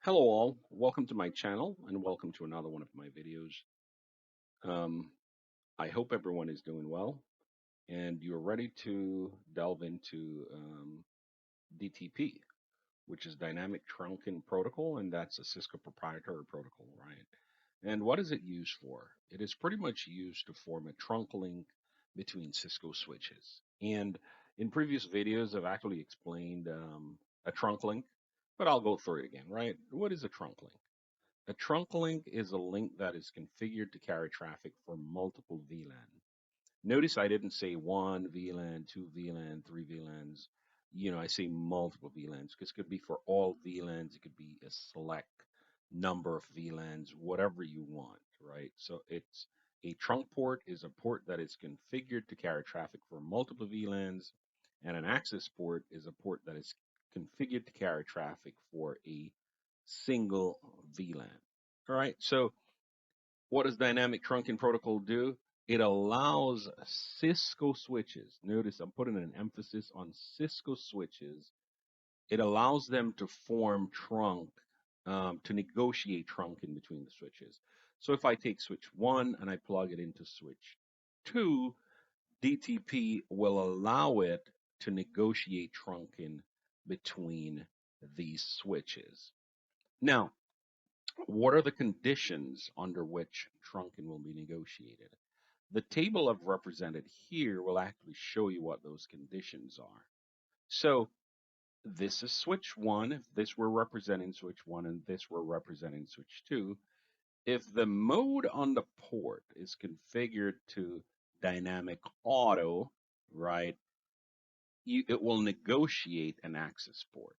Hello all, welcome to my channel and welcome to another one of my videos. Um, I hope everyone is doing well and you're ready to delve into DTP, which is Dynamic Trunking Protocol, and that's a Cisco proprietary protocol, right? And what is it used for? It is pretty much used to form a trunk link between Cisco switches. And in previous videos, I've actually explained a trunk link, but I'll go through it again, right? What is a trunk link? A trunk link is a link that is configured to carry traffic for multiple VLAN. Notice I didn't say one VLAN, two VLAN, three VLANs. I say multiple VLANs because it could be for all VLANs. It could be a select number of VLANs, whatever you want, right? So it's a trunk port is a port that is configured to carry traffic for multiple VLANs, and an access port is a port that is configured to carry traffic for a single VLAN. All right. So what does dynamic trunking protocol do? It allows Cisco switches. Notice I'm putting an emphasis on Cisco switches. It allows them to form trunk, to negotiate trunk in between the switches. So if I take switch one and I plug it into switch two, DTP will allow it to negotiate trunking between these switches. Now, what are the conditions under which trunking will be negotiated? The table I've represented here will actually show you what those conditions are. So this is switch one. If this were representing switch one and this were representing switch two, if the mode on the port is configured to dynamic auto, right, it will negotiate an access port.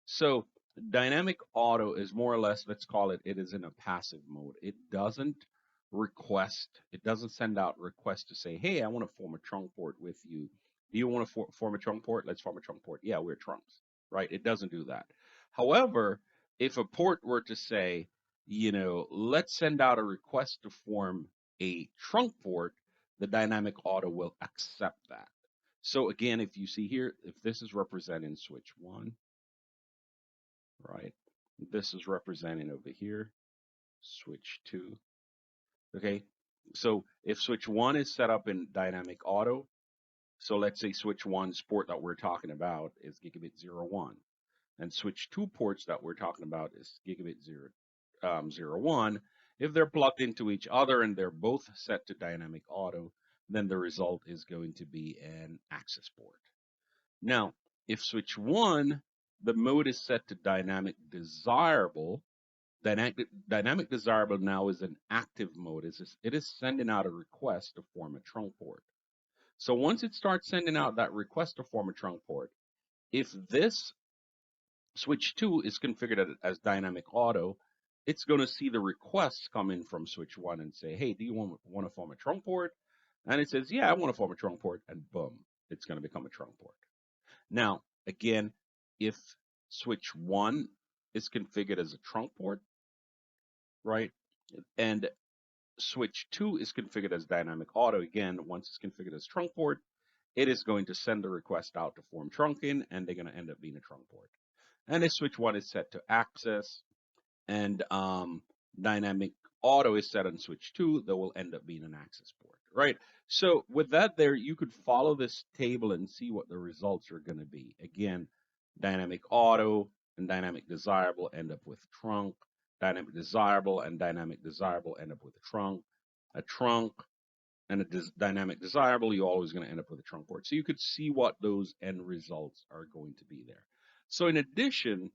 So dynamic auto is more or less, let's call it, it is in a passive mode. It doesn't send out requests to say, hey, I want to form a trunk port with you. Do you want to form a trunk port? Let's form a trunk port. Yeah, we're trunks, right? It doesn't do that. However, if a port were to say, let's send out a request to form a trunk port, the dynamic auto will accept that. So again, if you see here, if this is representing switch one, right? This is representing over here, switch two. Okay, so if switch one is set up in dynamic auto, so let's say switch one's port that we're talking about is gigabit 01, and switch two ports that we're talking about is gigabit 01. If they're plugged into each other and they're both set to dynamic auto, then the result is going to be an access port. Now, if switch one, the mode is set to dynamic desirable. Dynamic desirable now is an active mode. It is sending out a request to form a trunk port. So once it starts sending out that request to form a trunk port, if this switch 2 is configured as dynamic auto, it's going to see the requests come in from switch 1 and say, hey, do you want to form a trunk port? And it says, yeah, I want to form a trunk port, and boom, it's going to become a trunk port. Now, again, if switch 1 is configured as a trunk port, right, and switch 2 is configured as dynamic auto, again, once it's configured as trunk port, it is going to send the request out to form trunking, and they're going to end up being a trunk port. And if switch 1 is set to access, and dynamic auto is set on switch 2, that will end up being an access port, right? So with that there, you could follow this table and see what the results are going to be. Again, dynamic auto and dynamic desirable end up with trunk. Dynamic desirable and dynamic desirable end up with a trunk. A trunk and a dynamic desirable, you're always going to end up with a trunk port. So you could see what those end results are going to be there. So in addition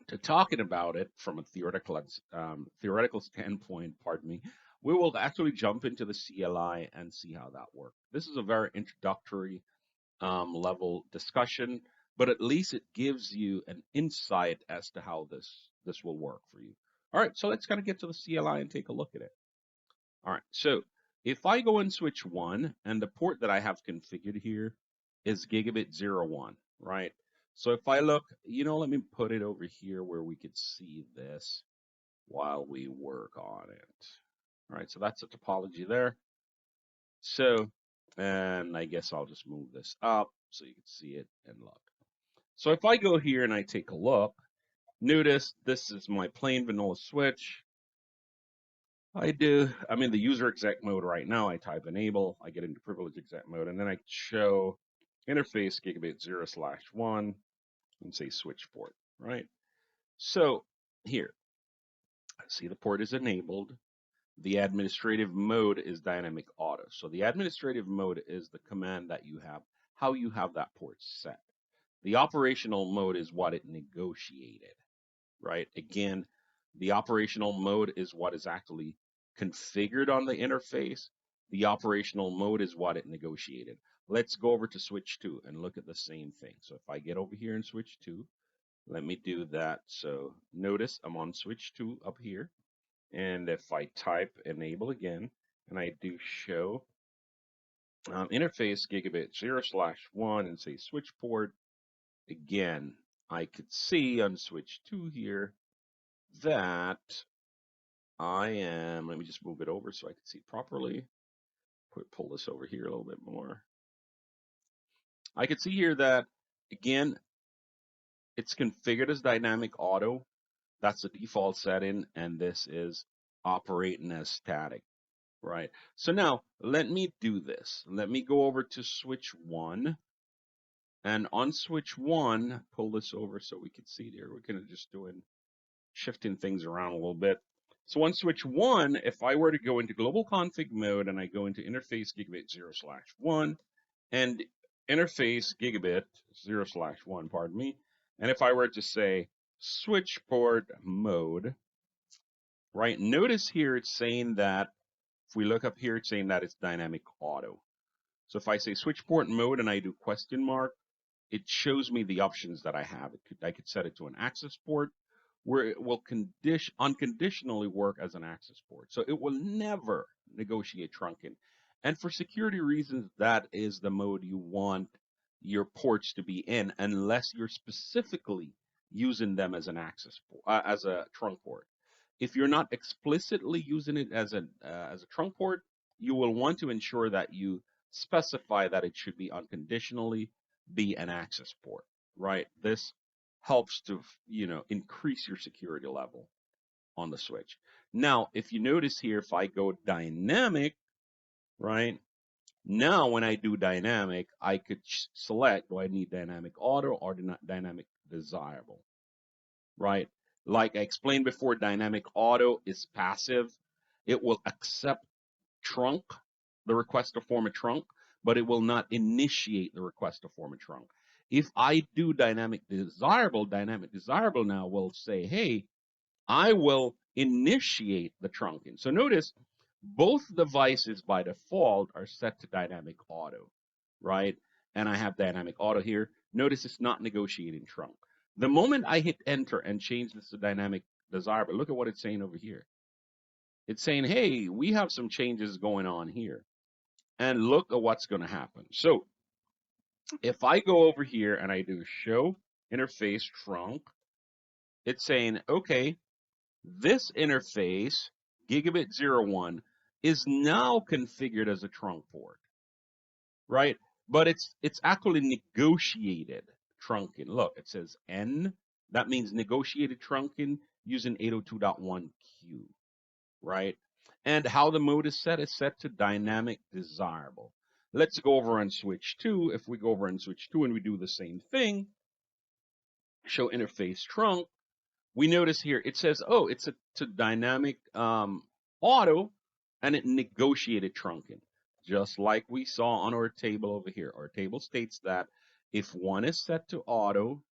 to talking about it from a theoretical standpoint, pardon me, we will actually jump into the CLI and see how that works. This is a very introductory level discussion, but at least it gives you an insight as to how this will work for you. All right, so let's kind of get to the CLI and take a look at it. All right, so if I go and switch one, and the port that I have configured here is gigabit 01, right? So if I look, let me put it over here where we could see this while we work on it. All right, so that's the topology there. So, and I guess I'll just move this up so you can see it and look. So if I go here and I take a look, Notice this is my plain vanilla switch. I'm in the user exec mode right now. I type enable, I get into privilege exec mode, and then I show interface gigabit 0/1 and say switch port, right? So here, see the port is enabled. The administrative mode is dynamic auto. So the administrative mode is the command that you have, how you have that port set. The operational mode is what it negotiated, right? Again, the operational mode is what is actually configured on the interface. The operational mode is what it negotiated. Let's go over to switch 2 and look at the same thing. So if I get over here and switch 2, let me do that. So notice I'm on switch 2 up here. And if I type enable again, and I do show interface gigabit 0/1 and say switch port, again, I could see on switch 2 here that let me just move it over so I can see properly. Pull this over here a little bit more. I can see here that, again, it's configured as dynamic auto. That's the default setting, and this is operating as static, right? So now let me do this. Let me go over to switch 1. And on switch 1, pull this over so we can see there. We're kind of just shifting things around a little bit. So on switch 1, if I were to go into global config mode and I go into interface gigabit 0/1 and interface gigabit 0/1, pardon me, and if I were to say switch port mode, right, notice here it's saying that, if we look up here, it's saying that it's dynamic auto. So if I say switch port mode and I do question mark, it shows me the options that I have. I could set it to an access port where it will unconditionally work as an access port. So it will never negotiate trunking. And for security reasons, that is the mode you want your ports to be in, unless you're specifically using them as an access port, as a trunk port. If you're not explicitly using it as a trunk port, you will want to ensure that you specify that it should be unconditionally be an access port, right? This helps to, increase your security level on the switch. Now, if you notice here, if I go dynamic, right? Now, when I do dynamic, I could select, do I need dynamic auto or dynamic desirable, right? Like I explained before, dynamic auto is passive. It will accept trunk, the request to form a trunk, but it will not initiate the request to form a trunk. If I do dynamic desirable now will say, hey, I will initiate the trunking. So notice both devices by default are set to dynamic auto, right? And I have dynamic auto here. Notice it's not negotiating trunk. The moment I hit enter and change this to dynamic desirable, look at what it's saying over here. It's saying, hey, we have some changes going on here. And look at what's going to happen. So if I go over here and I do show interface trunk, it's saying, okay, this interface, gigabit 01, is now configured as a trunk port, right? But it's actually negotiated trunking. Look, it says N. That means negotiated trunking using 802.1q, right? And how the mode is set to dynamic desirable. Let's go over on switch 2. If we go over on switch 2 and we do the same thing, show interface trunk, we notice here it says, oh, it's to dynamic auto, and it negotiated trunking, just like we saw on our table over here. Our table states that if one is set to auto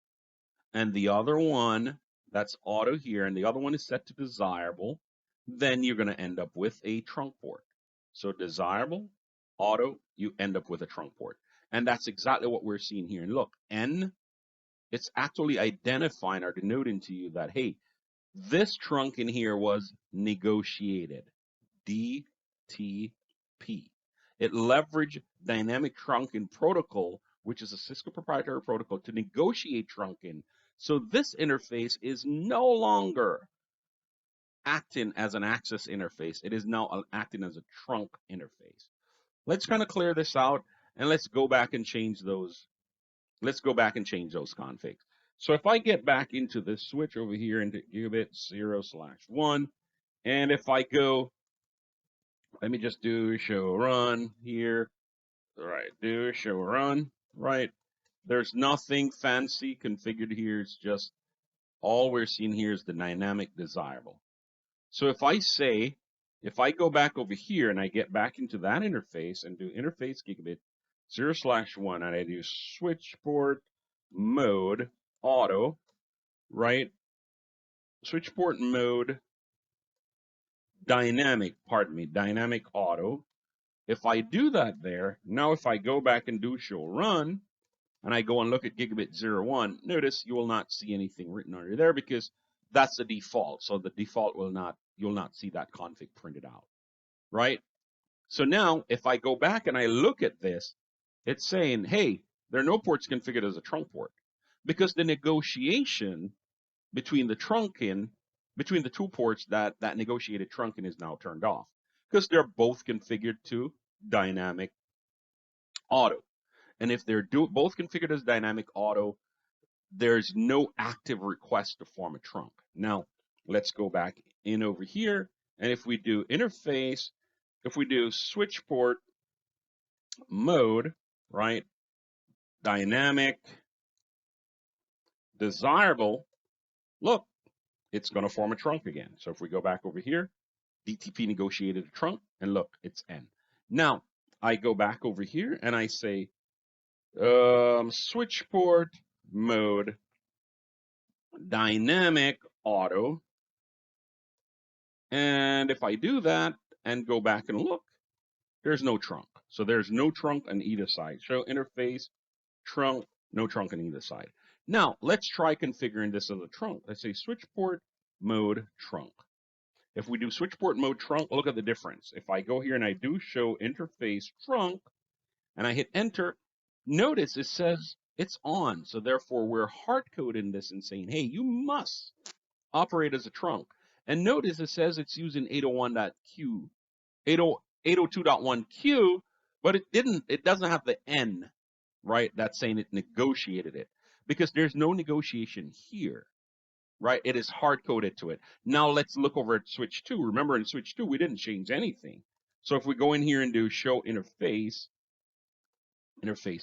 and the other one, that's auto here, and the other one is set to desirable, then you're going to end up with a trunk port. So desirable, auto, you end up with a trunk port. And that's exactly what we're seeing here. And look, N, it's actually identifying or denoting to you that, hey, this trunk in here was negotiated, DTP. It leveraged dynamic trunking protocol, which is a Cisco proprietary protocol, to negotiate trunking. So this interface is no longer acting as an access interface. It is now acting as a trunk interface. Let's kind of clear this out, and let's go back and change those. Let's go back and change those configs. So if I get back into this switch over here into gigabit 0/1, and if I go, let me just do show run here. All right, do show run, right? There's nothing fancy configured here. It's just all we're seeing here is the dynamic desirable. So if I go back over here and I get back into that interface and do interface gigabit 0/1, and I do switch port mode auto, right? Switch port mode dynamic auto. If I do that there, now if I go back and do show run, and I go and look at gigabit 0/1, notice you will not see anything written under there because that's the default. So the default you'll not see that config printed out, right? So now if I go back and I look at this, it's saying, hey, there are no ports configured as a trunk port because the negotiation between the between the two ports, that negotiated trunking is now turned off because they're both configured to dynamic auto. And if they're both configured as dynamic auto, there's no active request to form a trunk. Now, let's go back in over here. And if we do interface, if we do switch port mode, right, dynamic desirable, look, it's going to form a trunk again. So if we go back over here, DTP negotiated a trunk, and look, it's N. Now, I go back over here and I say switch port mode dynamic auto. And if I do that and go back and look, there's no trunk. So there's no trunk on either side. Show interface, trunk, no trunk on either side. Now, let's try configuring this as a trunk. Let's say switch port mode trunk. If we do switch port mode trunk, look at the difference. If I go here and I do show interface trunk and I hit enter, notice it says it's on. So therefore, we're hard coding this and saying, hey, you must operate as a trunk. And notice it says it's using 801.q, 802.1q, but it doesn't have the N, right? That's saying it negotiated it because there's no negotiation here, right? It is hard coded to it. Now let's look over at switch 2. Remember in switch 2, we didn't change anything. So if we go in here and do show interface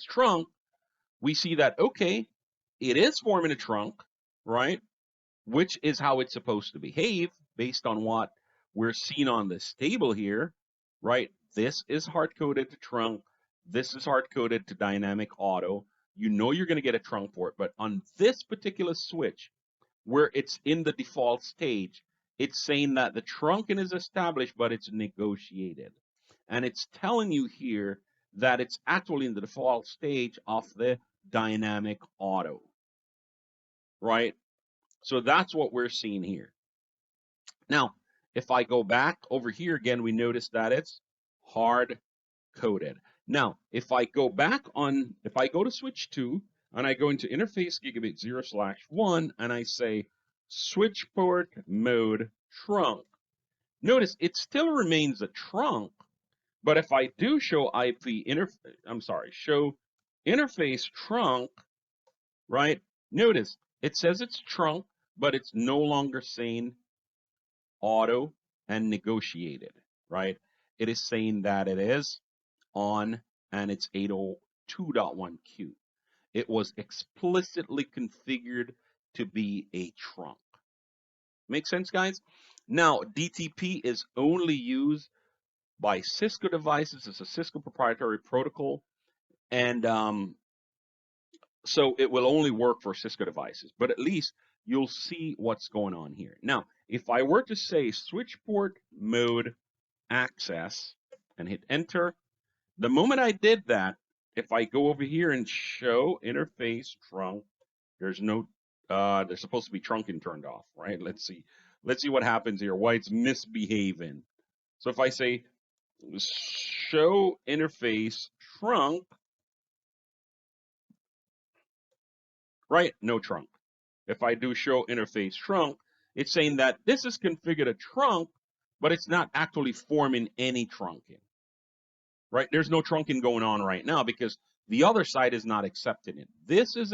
trunk, we see that, okay, it is forming a trunk, right? Which is how it's supposed to behave based on what we're seeing on this table here, right? This is hard-coded to trunk. This is hard-coded to dynamic auto. You know you're going to get a trunk port, but on this particular switch, where it's in the default stage, it's saying that the trunking is established, but it's negotiated. And it's telling you here that it's actually in the default stage of the dynamic auto, right? So that's what we're seeing here. Now, if I go back over here again, we notice that it's hard coded. Now, if I go to switch 2 and I go into interface gigabit 0/1 and I say switch port mode trunk, notice it still remains a trunk, but if I do show show interface trunk, right? Notice it says it's trunk, but it's no longer saying auto and negotiated, right? It is saying that it is on and it's 802.1q. It was explicitly configured to be a trunk. Make sense, guys? Now, DTP is only used by Cisco devices. It's a Cisco proprietary protocol. And so it will only work for Cisco devices, but at least you'll see what's going on here. Now, if I were to say switch port mode access and hit enter, the moment I did that, if I go over here and show interface trunk, there's supposed to be trunking turned off, right? Let's see what happens here, why it's misbehaving. So if I say show interface trunk, right, no trunk. If I do show interface trunk, it's saying that this is configured a trunk, but it's not actually forming any trunking, right? There's no trunking going on right now because the other side is not accepting it. This is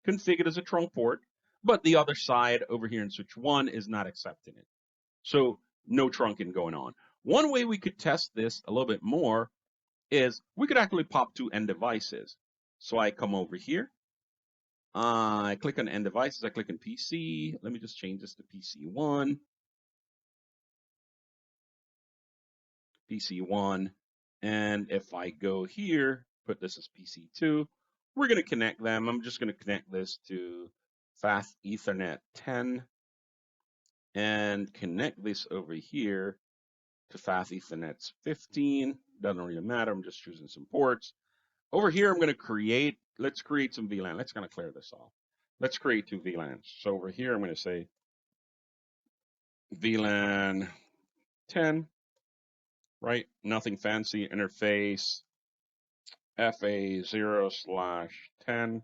configured as a trunk port, but the other side over here in switch 1 is not accepting it. So no trunking going on. One way we could test this a little bit more is we could actually pop to end devices. So I come over here, I click on end devices, I click on PC. Let me just change this to PC1. PC1. And if I go here, put this as PC2, we're going to connect them. I'm just going to connect this to Fast Ethernet 10 and connect this over here to Fast Ethernet 15. Doesn't really matter. I'm just choosing some ports. Over here, I'm going to create, let's create some VLAN. Let's kind of clear this off. Let's create 2 VLANs. So over here, I'm going to say VLAN 10, right? Nothing fancy. Interface FA0/10,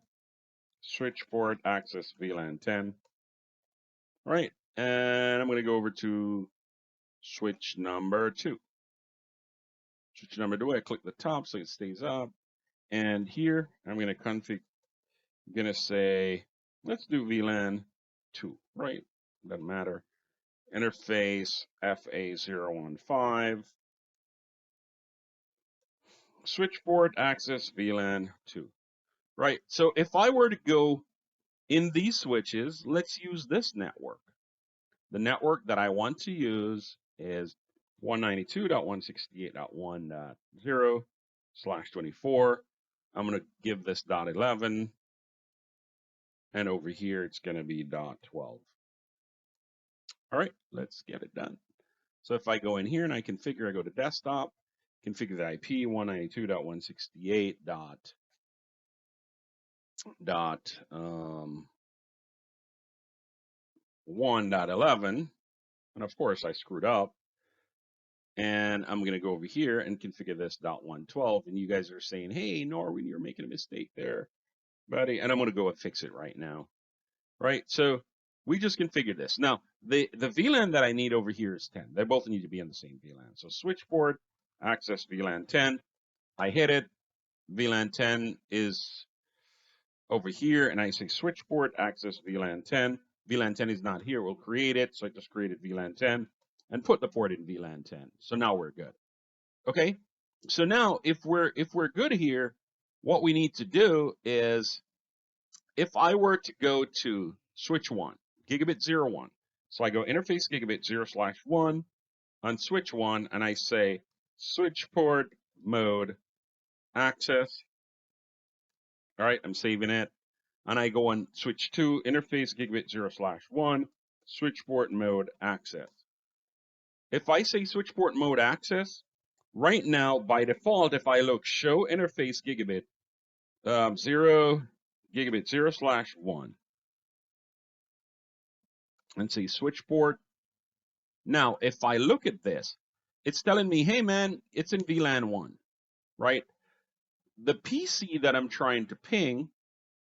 switch port access VLAN 10. All right, and I'm going to go over to switch number 2. Switch number 2, I click the top so it stays up. And here, I'm going to config, I'm going to say, let's do VLAN 2, right? Doesn't matter. Interface FA015. Switch port access VLAN 2. Right, so if I were to go in these switches, let's use this network. The network that I want to use is 192.168.1.0/24. I'm going to give this .11, and over here it's going to be .12. All right, let's get it done. So if I go in here and I configure, I go to desktop, configure the IP 192.168.1.11, and of course I screwed up. And I'm going to go over here and configure this .112. And you guys are saying, hey, Norwin, you're making a mistake there, buddy. And I'm going to go and fix it right now. Right. So we just configured this. Now, the VLAN that I need over here is 10. They both need to be on the same VLAN. So switch port, access VLAN 10. I hit it. VLAN 10 is over here. And I say switch port, access VLAN 10. VLAN 10 is not here. We'll create it. So I just created VLAN 10. And put the port in VLAN 10. So now we're good. Okay. So now if we're good here, what we need to do is, if I were to go to switch 1, gigabit 01, so I go interface gigabit 0/1 on switch 1, and I say switch port mode access. All right, I'm saving it. And I go on switch 2, interface gigabit 0/1, switch port mode access. If I say switch port mode access, right now, by default, if I look show interface gigabit 0/1 and say switch port. Now, if I look at this, it's telling me, hey man, it's in VLAN 1, right? The PC that I'm trying to ping,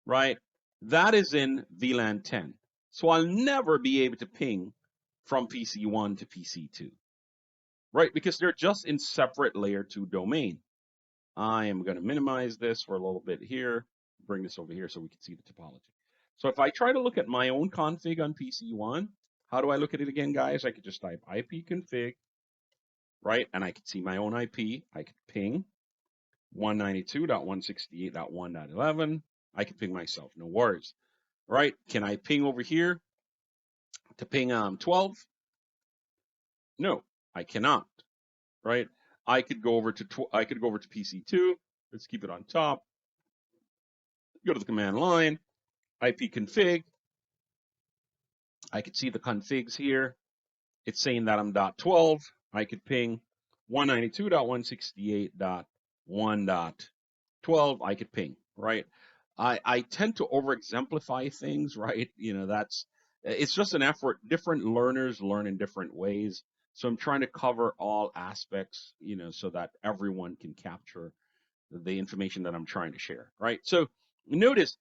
right, that is in VLAN 10. So I'll never be able to ping from PC1 to PC2, right? Because they're just in separate layer 2 domain. I am going to minimize this for a little bit here, bring this over here so we can see the topology. So if I try to look at my own config on PC1, how do I look at it again, guys? I could just type ipconfig, right? And I could see my own IP. I could ping 192.168.1.11. I could ping myself, no worries, right? Can I ping over here to ping 12? No, I cannot, right? I could go over to PC2. Let's keep it on top. Go to the command line, ipconfig. I could see the configs here. It's saying that I'm .12. I could ping 192.168.1.12. I could ping, right? I tend to overexemplify things, right? You know, it's just an effort. Different learners learn in different ways. So I'm trying to cover all aspects, you know, so that everyone can capture the information that I'm trying to share, right? So notice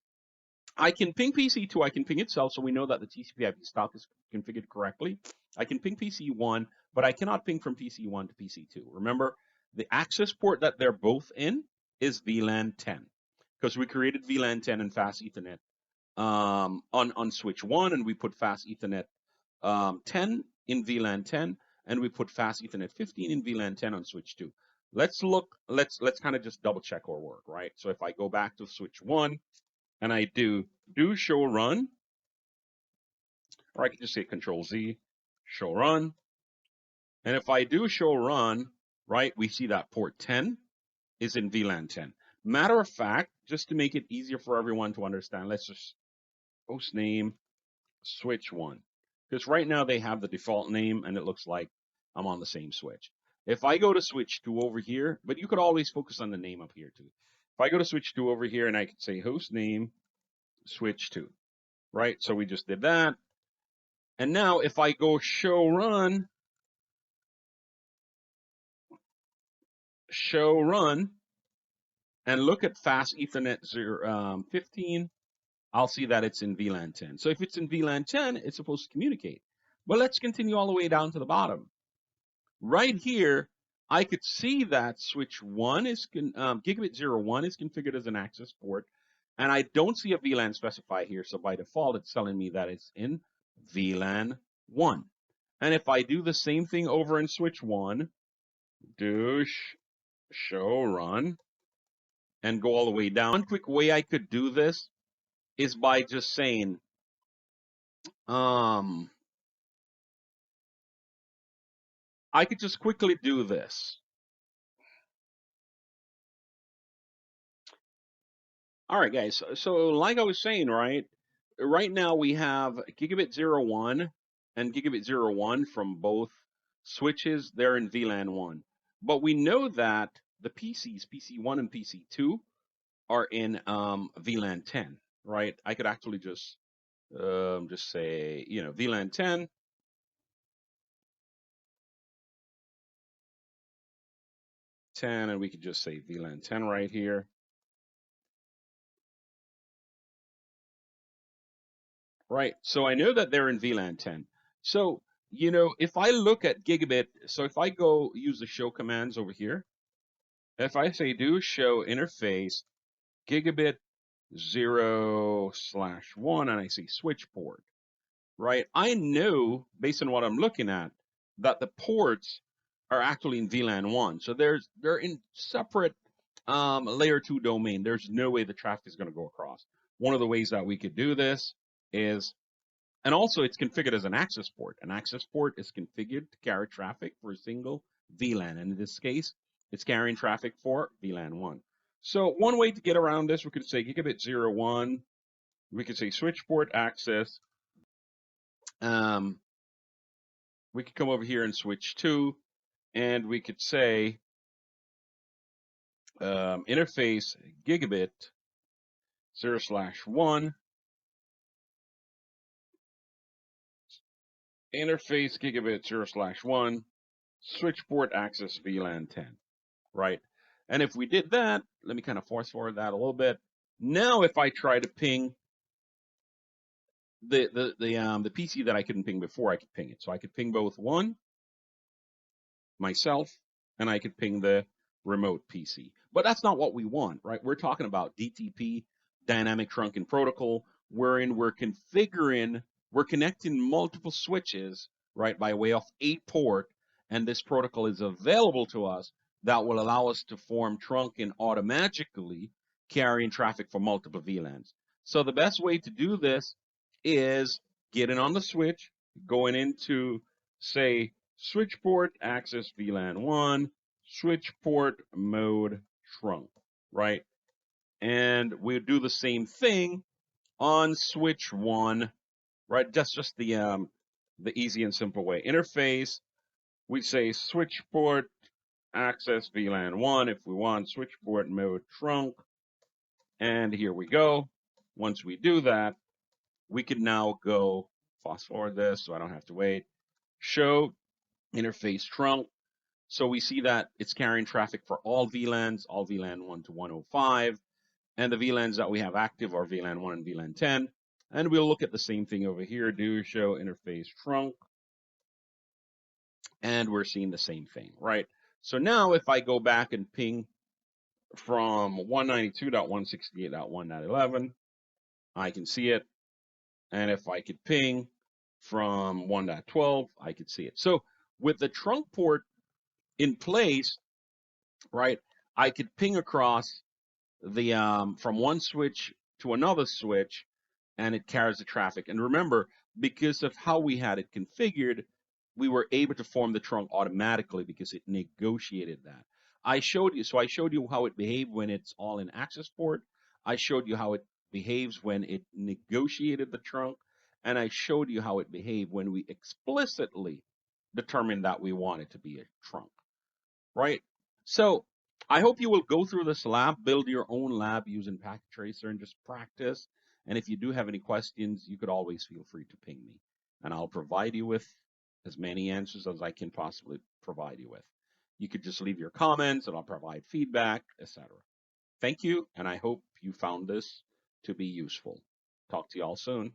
I can ping PC2, I can ping itself, so we know that the TCP/IP stack is configured correctly. I can ping PC1, but I cannot ping from PC1 to PC2. Remember, the access port that they're both in is VLAN 10, because we created VLAN 10 in Fast Ethernet on switch 1, and we put fast Ethernet 10 in VLAN 10, and we put fast Ethernet 15 in VLAN 10 on switch 2. Let's kind of just double check our work, right? So if I go back to switch 1 and I do show run, or I can just say Control Z, show run. And if I do show run, right, we see that port 10 is in VLAN 10. Matter of fact, just to make it easier for everyone to understand, let's just host name switch 1. Because right now they have the default name and it looks like I'm on the same switch. If I go to switch 2 over here, but you could always focus on the name up here too. If I go to switch 2 over here and I could say host name switch 2, right? So we just did that. And now if I go show run, and look at fast Ethernet 15, I'll see that it's in VLAN 10. So if it's in VLAN 10, it's supposed to communicate. But let's continue all the way down to the bottom. Right here, I could see that switch 1 is gigabit 01 is configured as an access port, and I don't see a VLAN specified here. So by default, it's telling me that it's in VLAN 1. And if I do the same thing over in switch 1, do show run, and go all the way down. One quick way I could do this is by just saying, I could just quickly do this. All right, guys. So like I was saying, right now we have gigabit 01 and gigabit 01 from both switches. They're in VLAN 1. But we know that the PCs, PC1 and PC2, are in VLAN 10, right? I could actually just say, VLAN 10. And we could just say VLAN 10 right here. Right, so I know that they're in VLAN 10. So, if I look at gigabit, so if I go use the show commands over here, if I say do show interface gigabit 0/1, and I say switch port, right? I know, based on what I'm looking at, that the ports are actually in VLAN 1. So they're in separate layer 2 domain. There's no way the traffic is going to go across. One of the ways that we could do this is, and also it's configured as an access port. An access port is configured to carry traffic for a single VLAN. And in this case, it's carrying traffic for VLAN 1. So one way to get around this, we could say gigabit 01. We could say switch port access. We could come over here and switch 2, and we could say interface gigabit 0/1. Interface gigabit 0/1. Switch port access VLAN 10, right? And if we did that, let me kind of fast forward that a little bit. Now, if I try to ping the PC that I couldn't ping before, I could ping it. So I could ping both one, myself, and I could ping the remote PC. But that's not what we want, right? We're talking about DTP, dynamic trunking protocol, wherein we're connecting multiple switches, right, by way of a port, and this protocol is available to us that will allow us to form trunking automatically, carrying traffic for multiple VLANs. So the best way to do this is getting on the switch, going into, say, switch port access VLAN 1, switch port mode trunk, right? And we do the same thing on switch 1, right? That's just the easy and simple way. Interface, we say switch port access VLAN 1 if we want, switch port mode trunk, and here we go. Once we do that, we can now go fast forward this so I don't have to wait. Show interface trunk. So we see that it's carrying traffic for all VLANs 1 to 105, and the VLANs that we have active are VLAN 1 and VLAN 10. And we'll look at the same thing over here, do show interface trunk, and we're seeing the same thing, right? So now if I go back and ping from 192.168.1.11, I can see it. And if I could ping from 1.12, I could see it. So with the trunk port in place, right, I could ping across the from one switch to another switch, and it carries the traffic. And remember, because of how we had it configured, we were able to form the trunk automatically because it negotiated that. I showed you how it behaved when it's all in access port. I showed you how it behaves when it negotiated the trunk, and I showed you how it behaved when we explicitly determined that we want it to be a trunk, right? So I hope you will go through this lab, build your own lab using Packet Tracer, and just practice. And if you do have any questions, you could always feel free to ping me, and I'll provide you with as many answers as I can possibly provide you with. You could just leave your comments, and I'll provide feedback, etc. Thank you, and I hope you found this to be useful. Talk to you all soon.